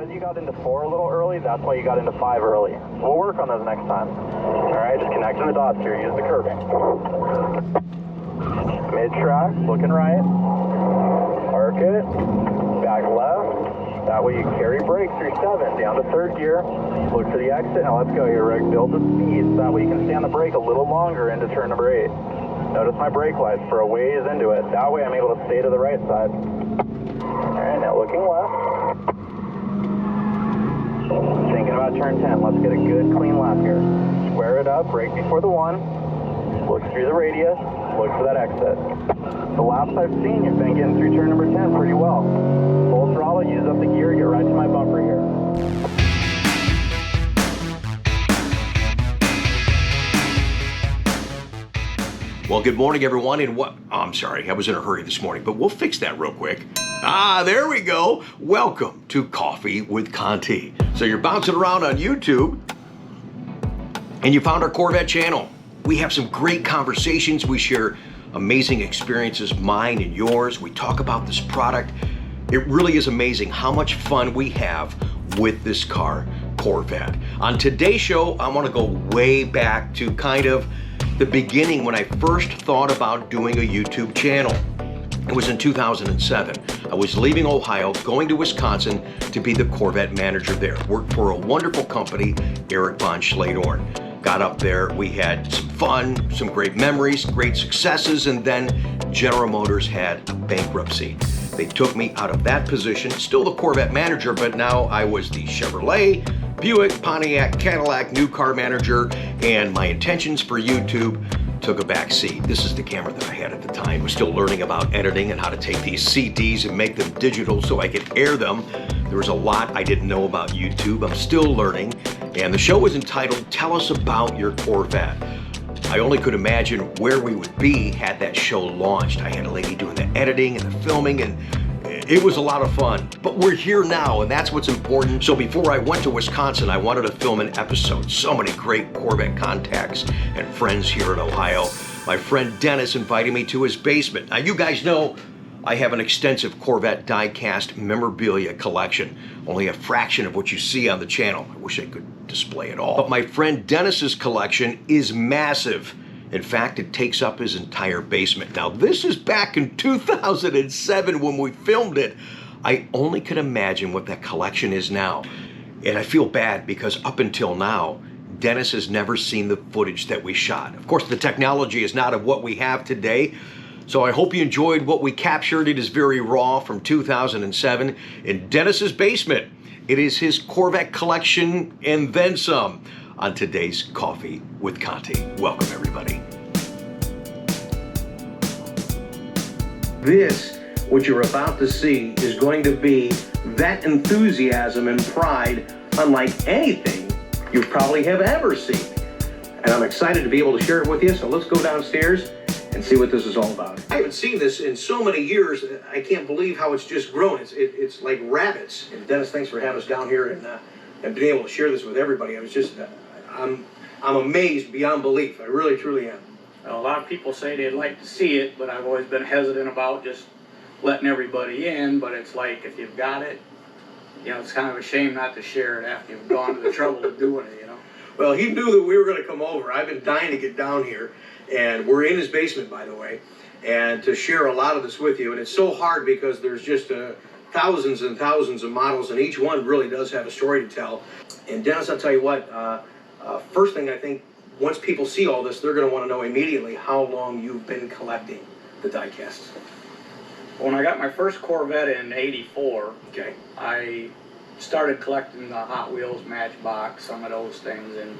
because you got into 4 a little early, that's why you got into 5 early. We'll work on those next time. All right, just connecting the dots here. Use the curving. Mid-track, looking right. Arc it. Back left. That way you carry brake through 7, down to 3rd gear. Look for the exit. Now let's go here, Rick. Build the speed so that way you can stay on the brake a little longer into turn number 8. Notice my brake lights for a ways into it. That way I'm able to stay to the right side. All right, now looking left. Thinking about turn 10. Let's get a good clean lap here. Square it up, brake before the 1. Look through the radius. Look for that exit. The laps I've seen, you've been getting through turn number 10 pretty well. Full throttle, use up the gear, get right to my bumper here. Well, good morning, everyone, and I'm sorry, I was in a hurry this morning, but we'll fix that real quick. There we go. Welcome to Coffee with Conti. So you're bouncing around on YouTube, and you found our Corvette channel. We have some great conversations. We share amazing experiences, mine and yours. We talk about this product. It really is amazing how much fun we have with this car, Corvette. On today's show, I want to go way back to kind of the beginning when I first thought about doing a YouTube channel. It was in 2007. I was leaving Ohio, going to Wisconsin to be the Corvette manager there. Worked for a wonderful company, Eric von Schledorn. Got up there, we had some fun, some great memories, great successes, and then General Motors had a bankruptcy. They took me out of that position, still the Corvette manager, but now I was the Chevrolet, Buick, Pontiac, Cadillac, new car manager, and my intentions for YouTube took a back seat. This is the camera that I had at the time. I was still learning about editing and how to take these CDs and make them digital so I could air them. There was a lot I didn't know about YouTube. I'm still learning. And the show was entitled, Tell Us About Your Corvette. I only could imagine where we would be had that show launched. I had a lady doing the editing and the filming, and it was a lot of fun. But we're here now, and that's what's important. So before I went to Wisconsin, I wanted to film an episode. So many great Corvette contacts and friends here in Ohio. My friend Dennis invited me to his basement. Now, you guys know I have an extensive Corvette Diecast memorabilia collection. Only a fraction of what you see on the channel. I wish I could display it all. But my friend Dennis's collection is massive. In fact, it takes up his entire basement. Now, this is back in 2007 when we filmed it. I only could imagine what that collection is now. And I feel bad because up until now, Dennis has never seen the footage that we shot. Of course, the technology is not of what we have today. So I hope you enjoyed what we captured. It is very raw from 2007 in Dennis's basement. It is his Corvette collection and then some on today's Coffee with Conti. Welcome, everybody. This, what you're about to see, is going to be that enthusiasm and pride unlike anything you probably have ever seen. And I'm excited to be able to share it with you, so let's go downstairs and see what this is all about. I haven't seen this in so many years. I can't believe how it's just grown. It's like rabbits. And Dennis, thanks for having us down here and being able to share this with everybody. I was just, I'm amazed beyond belief. I really, truly am. A lot of people say they'd like to see it, but I've always been hesitant about just letting everybody in. But it's like, if you've got it, you know, it's kind of a shame not to share it after you've gone to the trouble of doing it, you know. Well, he knew that we were going to come over. I've been dying to get down here. And we're in his basement, by the way, and to share a lot of this with you. And it's so hard because there's just thousands and thousands of models, and each one really does have a story to tell. And Dennis, I'll tell you what, first thing I think, once people see all this, they're going to want to know immediately how long you've been collecting the diecasts. When I got my first Corvette in '84, Okay. I started collecting the Hot Wheels, Matchbox, some of those things, and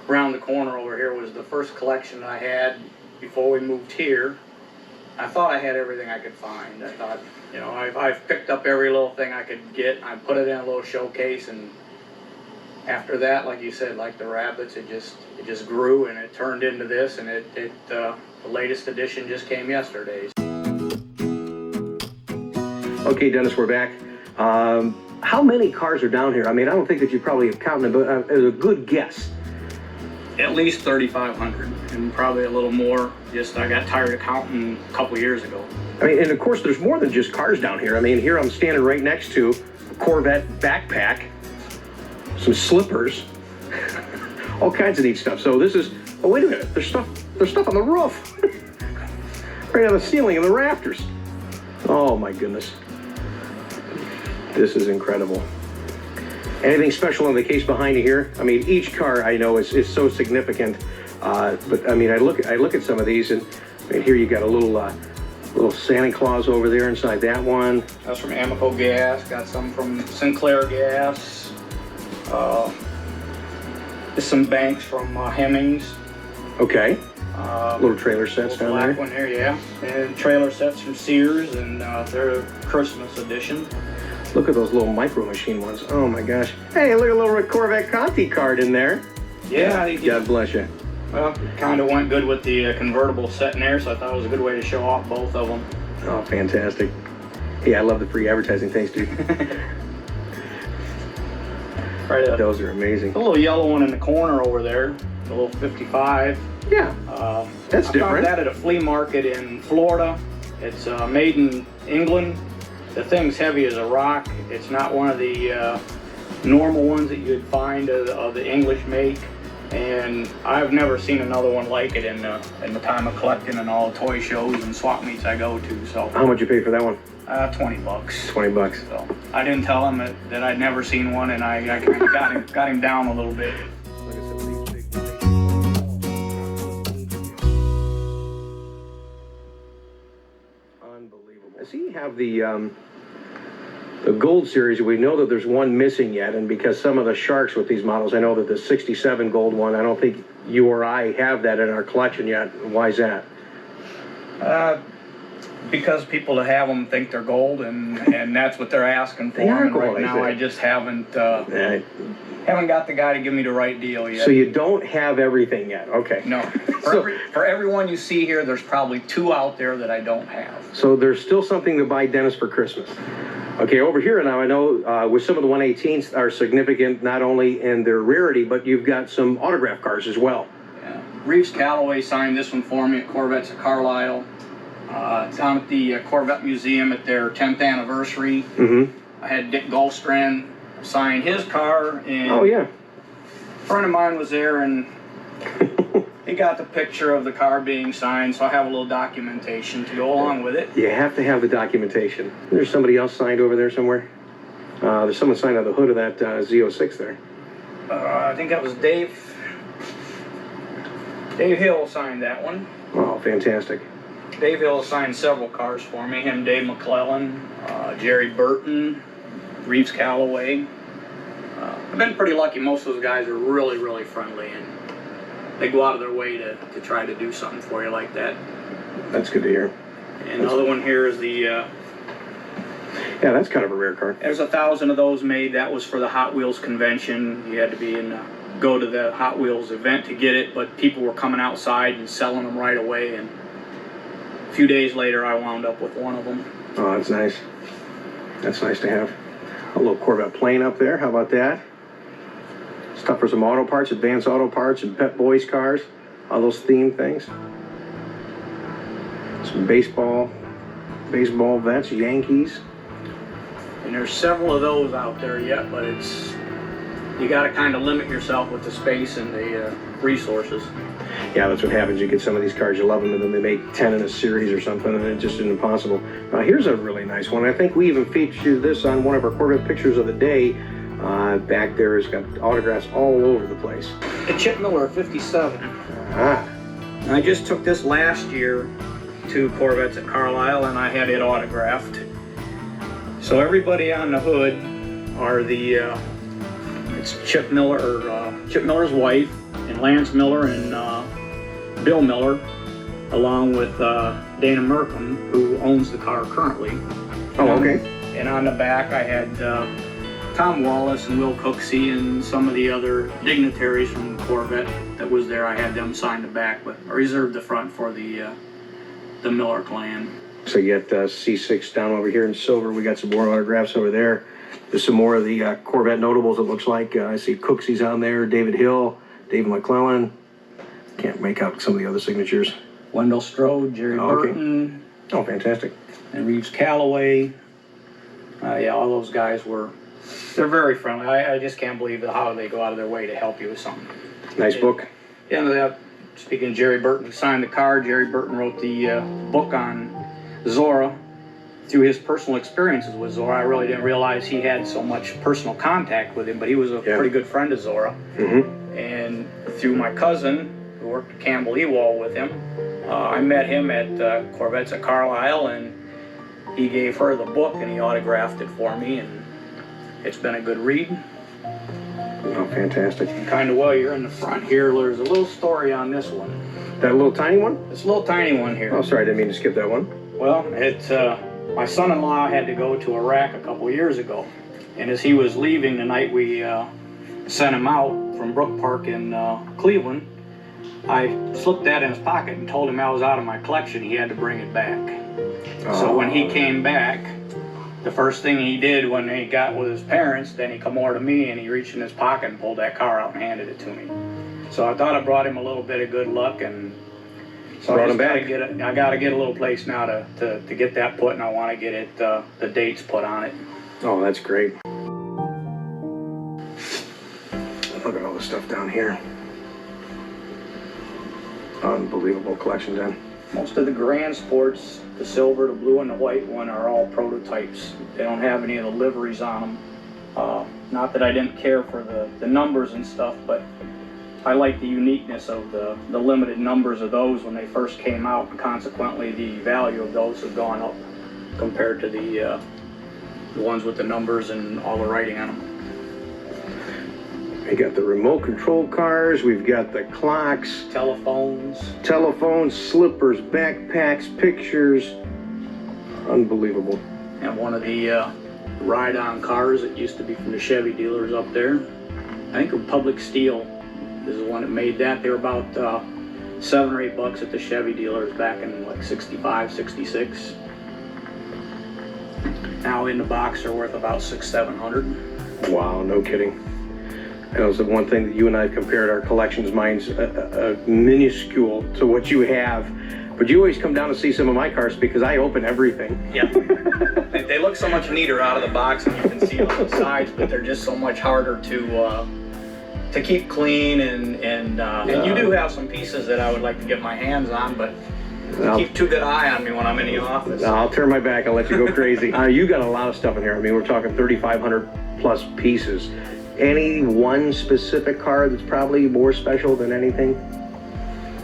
around the corner over here was the first collection I had before we moved here. I thought I had everything I could find. I thought, you know, I've picked up every little thing I could get. I put it in a little showcase, and after that, like you said, like the rabbits, it just grew and it turned into this, and the latest edition just came yesterday. Okay, Dennis, we're back. How many cars are down here? I mean, I don't think that you probably have counted them, but as a good guess. At least 3,500, and probably a little more. Just I got tired of counting a couple years ago. I mean, and of course, there's more than just cars down here. I mean, here I'm standing right next to Corvette backpack, some slippers, all kinds of neat stuff. So this is, oh wait a minute, there's stuff on the roof, right on the ceiling and the rafters. Oh my goodness, this is incredible. Anything special in the case behind you here? I mean, each car I know is so significant, but I mean, I look at some of these, and I mean, here you got a little Santa Claus over there inside that one. That's from Amoco Gas. Got some from Sinclair Gas. Some banks from Hemmings. Okay. Little trailer sets down there. Black one here, yeah. And trailer sets from Sears, and they're a Christmas edition. Look at those little micro machine ones. Oh my gosh. Hey, look at a little Corvette Conti card in there. Yeah. God bless you. Well, kind of went good with the convertible set in there, so I thought it was a good way to show off both of them. Oh, fantastic. Yeah, I love the free advertising. Thanks, dude. Right up. Those are amazing. The little yellow one in the corner over there, the little 55. Yeah, that's different. I found that at a flea market in Florida. It's made in England. The thing's heavy as a rock. It's not one of the normal ones that you'd find of the English make. And I've never seen another one like it in the time of collecting and all the toy shows and swap meets I go to. So how much you pay for that one? $20. $20. So I didn't tell him that I'd never seen one, and I kind of got him down a little bit. Look at some of these big unbelievable. I see you have the gold series. We know that there's one missing yet, and because some of the sharks with these models, I know that the 67 gold one, I don't think you or I have that in our collection yet. Why is that? Because people that have them think they're gold, and that's what they're asking for. They are and gold, right now, I just haven't got the guy to give me the right deal yet. So you don't have everything yet? Okay. No. For everyone you see here, there's probably 2 out there that I don't have. So there's still something to buy Dennis for Christmas. Okay, over here now, I know with some of the 118s are significant not only in their rarity, but you've got some autograph cars as well. Yeah. Reeves Calloway signed this one for me at Corvettes at Carlisle. It's down at the Corvette Museum at their 10th anniversary. Mm-hmm. I had Dick Gulstrand sign his car, and oh yeah, a friend of mine was there, and he got the picture of the car being signed, so I have a little documentation to go along with it. You have to have the documentation. There's somebody else signed over there somewhere. There's someone signed on the hood of that Z06 there. I think that was Dave Hill signed that one. Oh, fantastic. Dave Hill signed several cars for me. Him, Dave McClellan, Jerry Burton, Reeves Calloway. I've been pretty lucky. Most of those guys are really, really friendly, and they go out of their way to try to do something for you like that. That's good to hear. And the other one here is the... yeah, that's kind of a rare car. There's 1,000 of those made. That was for the Hot Wheels convention. You had to be go to the Hot Wheels event to get it, but people were coming outside and selling them right away, and a few days later I wound up with one of them. Oh, that's nice. That's nice to have. A little Corvette plane up there. How about that? Stuff for some auto parts, advanced auto parts, and Pet Boys cars. All those themed things. Some baseball vets, Yankees. And there's several of those out there yet, but you got to kind of limit yourself with the space and the resources. Yeah, that's what happens. You get some of these cars, you love them, and then they make 10 in a series or something, and it just isn't impossible. Now, here's a really nice one. I think we even featured this on one of our Corvette pictures of the day. Back there, it's got autographs all over the place. The Chip Miller 57. Ah. I just took this last year to Corvettes at Carlisle, and I had it autographed. So everybody on the hood are it's Chip Miller, or Chip Miller's wife, and Lance Miller and Bill Miller, along with Dana Merkham, who owns the car currently. Oh, okay. And on the back I had Tom Wallace and Will Cooksey and some of the other dignitaries from Corvette that was there. I had them sign the back, but I reserved the front for the Miller clan. So you got C6 down over here in silver. We got some more autographs over there. There's some more of the Corvette notables, it looks like. I see Cooksey's on there, David Hill, David McClellan. Can't make out some of the other signatures. Wendell Strode, Jerry Burton. Oh, fantastic. And Reeves Calloway. Yeah, all those guys were They're very friendly. I just can't believe how they go out of their way to help you with something. Nice book. Yeah, speaking of Jerry Burton, who signed the car, Jerry Burton wrote the book on Zora through his personal experiences with Zora. I really didn't realize he had so much personal contact with him, but he was a pretty good friend of Zora. And through my cousin, who worked at Campbell Ewald with him, I met him at Corvettes at Carlisle, and he gave her the book and he autographed it for me, and it's been a good read. Oh, fantastic. And kind of while you're in the front here, there's a little story on this one. That little tiny one? This little tiny one here. Oh, sorry, I didn't mean to skip that one. Well, it's my son-in-law had to go to Iraq a couple years ago, and as he was leaving the night we sent him out from Brook Park in Cleveland, I slipped that in his pocket and told him I was out of my collection. He had to bring it back. So when he came back, the first thing he did when he got with his parents, then he come over to me and he reached in his pocket and pulled that car out and handed it to me. So I thought I brought him a little bit of good luck, and so brought I him back. I got to get a little place now to get that put, and I want to get it the dates put on it. Oh, that's great. Look at all the stuff down here. Unbelievable collection, Dan. Most of the Grand Sports, the silver, the blue, and the white one are all prototypes. They don't have any of the liveries on them. Not that I didn't care for the numbers and stuff, but I like the uniqueness of the limited numbers of those when they first came out, and consequently the value of those have gone up compared to the ones with the numbers and all the writing on them. We got the remote control cars, we've got the clocks, Telephones, slippers, backpacks, pictures. Unbelievable. and one of the ride-on cars that used to be from the Chevy dealers up there. I think Republic Steel is the one that made that. They were about $7 or $8 at the Chevy dealers back in like 65, 66. Now in the box they're worth about $600-700. Wow, no kidding. That was the one thing that you and I compared our collections. Mine's minuscule to what you have. But you always come down to see some of my cars because I open everything. Yeah. They look so much neater out of the box, and you can see on the sides, but they're just so much harder to keep clean, and you do have some pieces that I would like to get my hands on, but keep too good eye on me when I'm in the office. I'll turn my back, I'll let you go crazy. You got a lot of stuff in here. I mean, we're talking 3,500 plus pieces. Any one specific car that's probably more special than anything?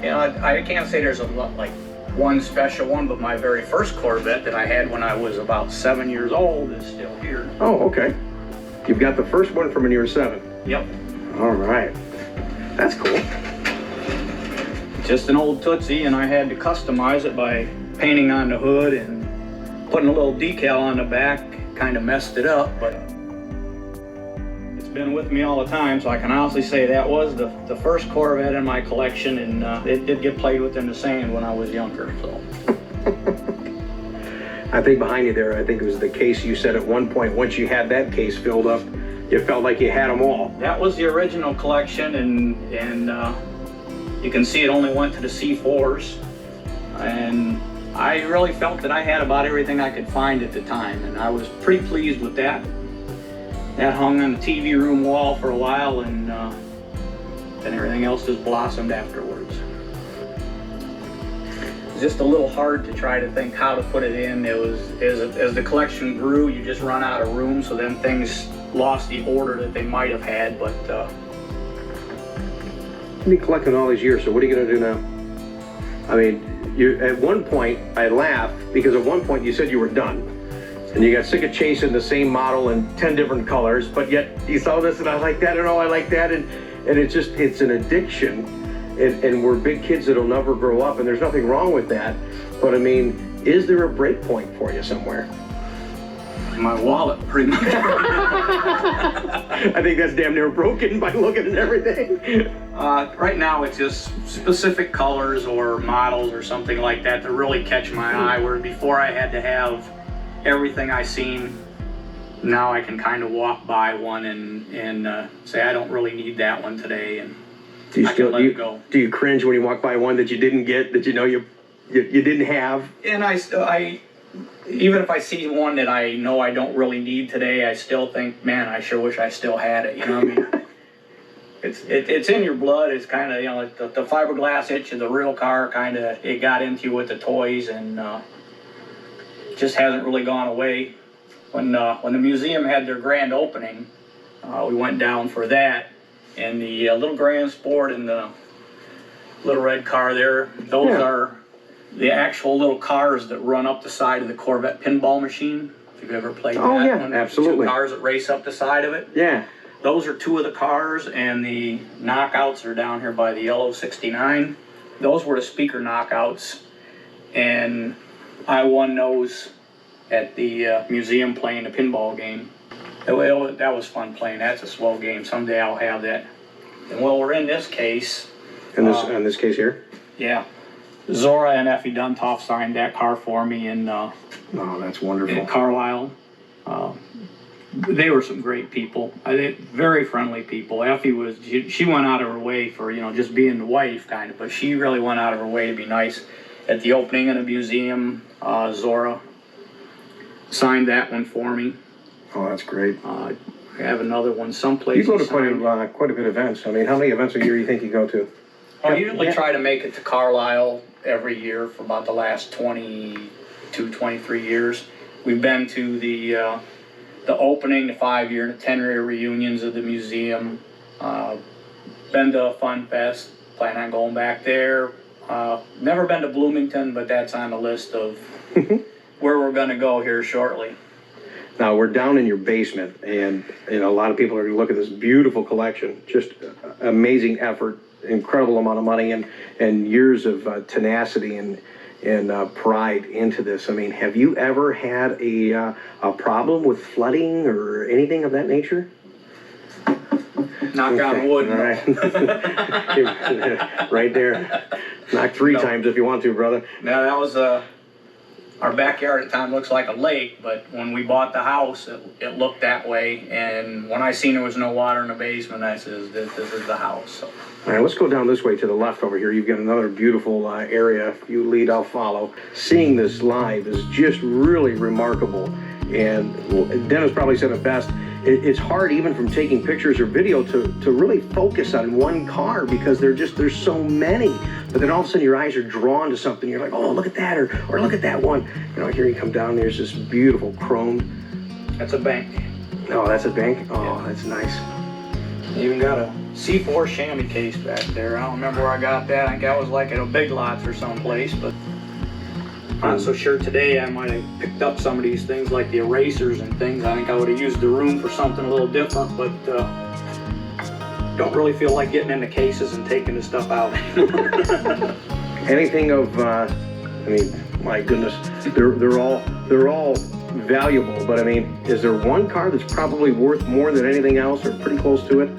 You know, I can't say there's a lot, like one special one, but my very first Corvette that I had when I was about 7 years old is still here. Oh, okay. You've got the first one from when you were 7. Yep. All right. That's cool. Just an old Tootsie, and I had to customize it by painting on the hood and putting a little decal on the back. Kind of messed it up, but it's been with me all the time, so I can honestly say that was the first Corvette in my collection, and it did get played with in the sand when I was younger. So I think behind you there, I think it was the case. You said at one point, once you had that case filled up, you felt like you had them all. that was the original collection, and you can see it only went to the C4s, and I really felt that I had about everything I could find at the time, and I was pretty pleased with that. That hung on the TV room wall for a while, and then everything else just blossomed afterwards. It was just a little hard to try to think how to put it in. It was, as the collection grew, you just run out of room, so then things lost the order that they might have had, but You've been collecting all these years, so what are you going to do now? I mean, at one point, I laugh because at one point you said you were done. And you got sick of chasing the same model in 10 different colors, but yet you saw this and I like that and oh, I like that. And it's an addiction. And we're big kids that'll never grow up, and there's nothing wrong with that. But I mean, is there a break point for you somewhere? my wallet, pretty much. I think that's damn near broken by looking at everything. Right now it's just specific colors or models or something like that that really catch my eye, where before I had to have everything I seen. Now I can kind of walk by one and say I don't really need that one today, and do you I can let it go. Do you cringe when you walk by one that you didn't get, that you know you didn't have? And I even if I see one that I know I don't really need today, I still think, man, I sure wish I still had it. You know what I mean? It's in your blood. It's kind of, you know, the fiberglass itch of the real car kind of, it got into you with the toys, and just hasn't really gone away. When the museum had their grand opening, we went down for that, and the little Grand Sport and the little red car there, those are the actual little cars that run up the side of the Corvette pinball machine. If you've ever played that. Oh yeah, one, absolutely. Two cars that race up the side of it. Yeah. Those are two of the cars, and the knockouts are down here by the yellow 69. Those were the speaker knockouts, and I won those at the museum playing the pinball game. That was fun playing. That's a swell game. Someday I'll have that. And while we're in this case... In this case here? Yeah. Zora and Effie Duntoff signed that car for me in... Oh, that's wonderful. In Carlisle. They were some great people. Very friendly people. Effie she went out of her way for, you know, just being the wife kind of, but she really went out of her way to be nice. At the opening of the museum, Zora signed that one for me. Oh, that's great. I have another one someplace. You go to quite a bit of events. I mean, how many events a year do you think you go to? I usually try to make it to Carlisle every year for about the last 22, 23 years. We've been to the opening, the 5-year and the 10-year reunions of the museum. Been to a Fun Fest, plan on going back there. Never been to Bloomington, but that's on the list of where we're gonna go here shortly. Now, we're down in your basement, and you know, a lot of people are going to look at this beautiful collection. Just amazing effort, incredible amount of money, and years of tenacity and pride into this. I mean, have you ever had a problem with flooding or anything of that nature? Knock on wood. All right. Right there. Knock 3 times if you want to, brother. Now, that was our backyard at the time looks like a lake, but when we bought the house, it looked that way. And when I seen there was no water in the basement, I said, this is the house. So. All right, let's go down this way to the left over here. You've got another beautiful area. If you lead, I'll follow. Seeing this live is just really remarkable. And Dennis probably said it best. It's hard even from taking pictures or video to really focus on one car because there's so many. But then all of a sudden your eyes are drawn to something. You're like, oh, look at that, or look at that one. You know, here you come down, there's this beautiful chromed. That's a bank. Oh, that's a bank? Oh, yeah. That's nice. Even got a C4 chamois case back there. I don't remember where I got that. I think that was like at a Big Lots or someplace, but I'm not so sure today. I might have picked up some of these things like the erasers and things. I think I would have used the room for something a little different, but don't really feel like getting into cases and taking the stuff out. Anything of, I mean, my goodness, they're all valuable, but I mean, is there one car that's probably worth more than anything else or pretty close to it?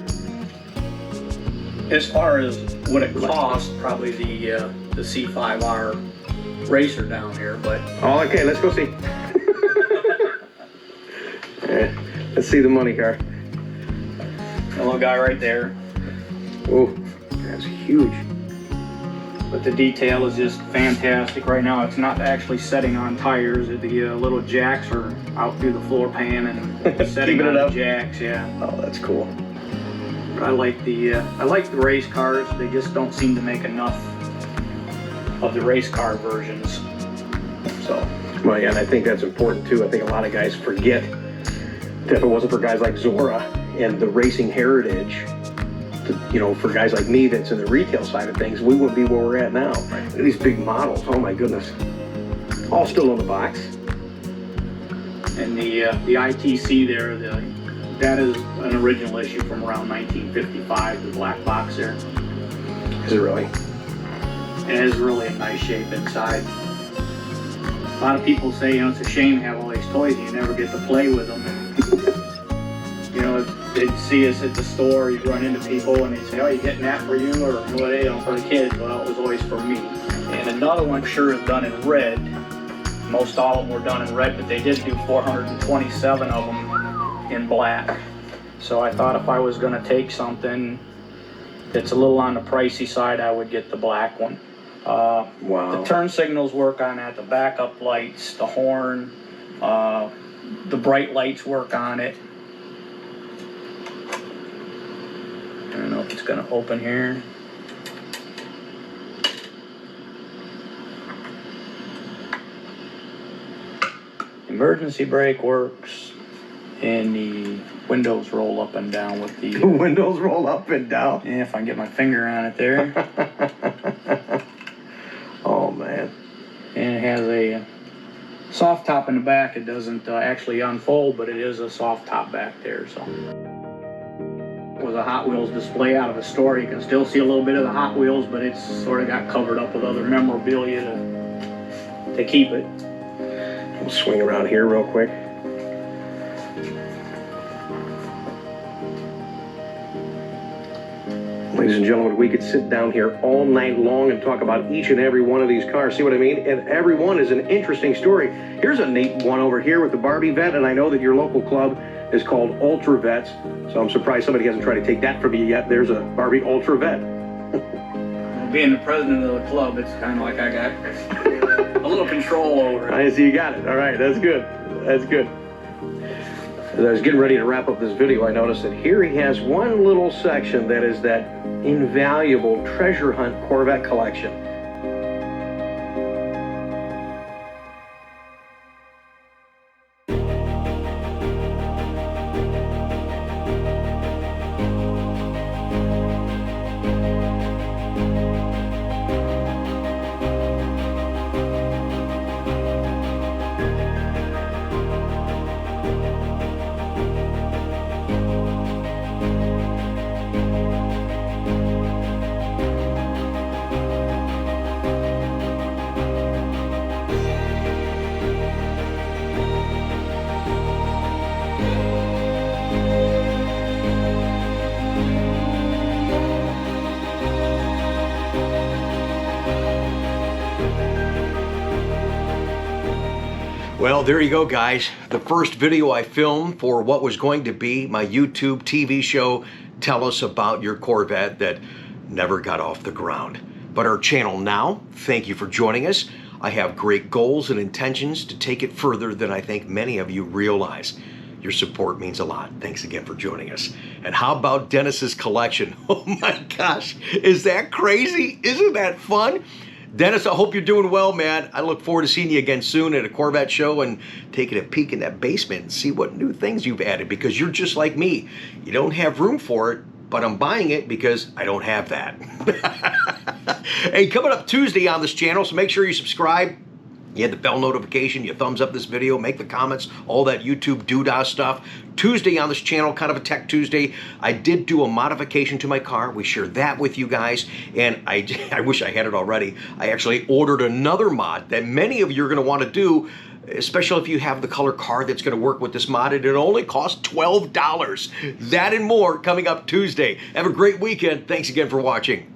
As far as what it costs, probably the C5R racer down here, but... Oh, okay, let's go see. Let's see the money car. The little guy right there. Oh, that's huge. But the detail is just fantastic. Right now, it's not actually setting on tires. The little jacks are out through the floor pan and setting on the jacks. Yeah. Oh, that's cool. But I like the race cars. They just don't seem to make enough of the race car versions. So. Well, yeah, and I think that's important too. I think a lot of guys forget that if it wasn't for guys like Zora and the racing heritage, you know, for guys like me that's in the retail side of things, we wouldn't be where we're at now. Right. These big models, oh my goodness. All still in the box. And the ITC there, that is an original issue from around 1955, the black box there. Is it really? It is really in nice shape inside. A lot of people say, you know, it's a shame to have all these toys and you never get to play with them. You know, they'd see us at the store, you'd run into people and they'd say, oh, you getting that for you? Or, well, you know, for the kids. Well, it was always for me. And another one sure is done in red. Most all of them were done in red, but they did do 427 of them in black. So I thought if I was going to take something that's a little on the pricey side, I would get the black one. Wow. The turn signals work on that, the backup lights, the horn, the bright lights work on it. I don't know if it's gonna open here. Emergency brake works, and the windows roll up and down with the... Windows roll up and down. Yeah, if I can get my finger on it there. Oh, man. And it has a soft top in the back. It doesn't actually unfold, but it is a soft top back there, so. It was a Hot Wheels display out of a store. You can still see a little bit of the Hot Wheels, but it's sort of got covered up with other memorabilia to keep it. We'll swing around here real quick. Ladies and gentlemen, we could sit down here all night long and talk about each and every one of these cars. See what I mean? And every one is an interesting story. Here's a neat one over here with the Barbie vet, and I know that your local club is called Ultra Vets, so I'm surprised somebody hasn't tried to take that from you yet. There's a Barbie Ultra Vet. Well, being the president of the club, it's kind of like I got a little control over it. I see you got it. All right, that's good. That's good. As I was getting ready to wrap up this video, I noticed that here he has one little section that is that invaluable treasure hunt Corvette collection. Well, there you go, guys. The first video I filmed for what was going to be my YouTube TV show, Tell Us About Your Corvette, that never got off the ground. But our channel now, thank you for joining us. I have great goals and intentions to take it further than I think many of you realize. Your support means a lot. Thanks again for joining us. And how about Dennis's collection? Oh my gosh, is that crazy? Isn't that fun? Dennis, I hope you're doing well, man. I look forward to seeing you again soon at a Corvette show and taking a peek in that basement and see what new things you've added, because you're just like me. You don't have room for it, but I'm buying it because I don't have that. Hey, coming up Tuesday on this channel, so make sure you subscribe. You hit the bell notification, you thumbs up this video, make the comments, all that YouTube doodah stuff. Tuesday on this channel, kind of a Tech Tuesday, I did do a modification to my car. We shared that with you guys, and I wish I had it already. I actually ordered another mod that many of you are going to want to do, especially if you have the color car that's going to work with this mod, and it only costs $12. That and more coming up Tuesday. Have a great weekend. Thanks again for watching.